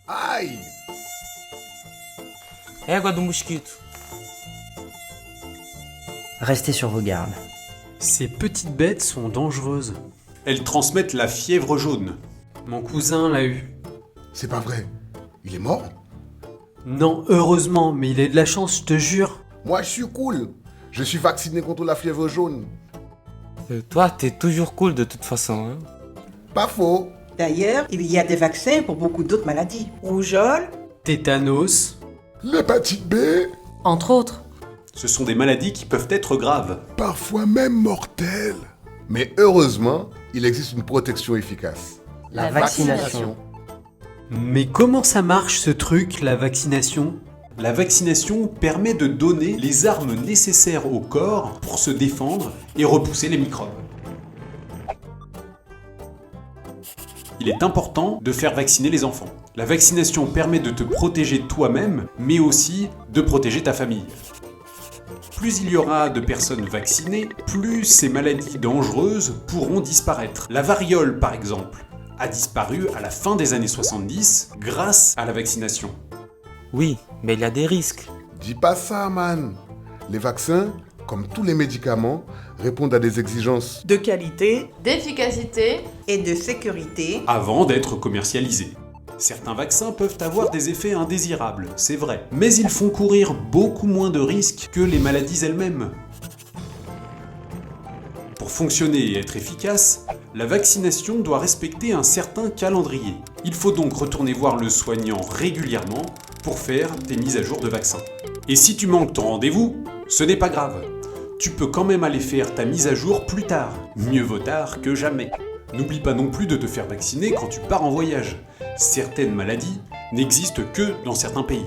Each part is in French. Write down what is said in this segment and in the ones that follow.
Aïe! Égua do mosquito. Restez sur vos gardes. Ces petites bêtes sont dangereuses. Elles transmettent la fièvre jaune. Mon cousin l'a eu. C'est pas vrai. Il est mort? Non, heureusement, mais il a de la chance, je te jure. Moi, je suis cool. Je suis vacciné contre la fièvre jaune. Toi, t'es toujours cool de toute façon. Hein? Pas faux. D'ailleurs, il y a des vaccins pour beaucoup d'autres maladies. Rougeole, Tétanos. L'hépatite B, Entre autres. Ce sont des maladies qui peuvent être graves. parfois même mortelle. Mais heureusement, il existe une protection efficace. La vaccination. Mais comment ça marche ce truc, la vaccination? La vaccination permet de donner les armes nécessaires au corps pour se défendre et repousser les microbes. Il est important de faire vacciner les enfants. La vaccination permet de te protéger toi-même, mais aussi de protéger ta famille. Plus il y aura de personnes vaccinées, plus ces maladies dangereuses pourront disparaître. La variole, par exemple, a disparu à la fin des années 70 grâce à la vaccination. Oui, mais il y a des risques. Dis pas ça, man. Les vaccins, comme tous les médicaments, répondent à des exigences. de qualité D'efficacité. et de sécurité. Avant d'être commercialisés. Certains vaccins peuvent avoir des effets indésirables, c'est vrai, mais ils font courir beaucoup moins de risques que les maladies elles-mêmes. Pour fonctionner et être efficace, la vaccination doit respecter un certain calendrier. Il faut donc retourner voir le soignant régulièrement pour faire tes mises à jour de vaccin. Et si tu manques ton rendez-vous, ce n'est pas grave. Tu peux quand même aller faire ta mise à jour plus tard. Mieux vaut tard que jamais. N'oublie pas non plus de te faire vacciner quand tu pars en voyage. Certaines maladies n'existent que dans certains pays.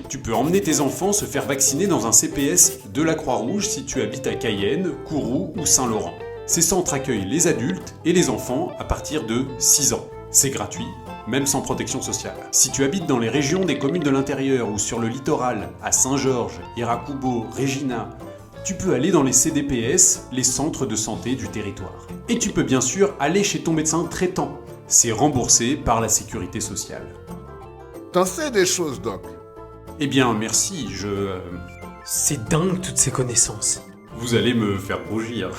Tu peux emmener tes enfants se faire vacciner dans un CPS de la Croix-Rouge si tu habites à Cayenne, Kourou ou Saint-Laurent. Ces centres accueillent les adultes et les enfants à partir de 6 ans. C'est gratuit, même sans protection sociale. Si tu habites dans les régions des communes de l'intérieur ou sur le littoral, à Saint-Georges, Irakubo, Regina, tu peux aller dans les CDPS, les centres de santé du territoire. Et tu peux bien sûr aller chez ton médecin traitant. C'est remboursé par la sécurité sociale. T'en sais des choses, Doc. Eh bien, merci, C'est dingue toutes ces connaissances. Vous allez me faire rougir.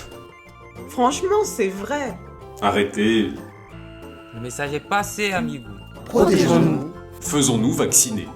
Franchement, c'est vrai. Arrêtez. Le message est passé, amigo. Protégeons-nous. Faisons-nous vacciner.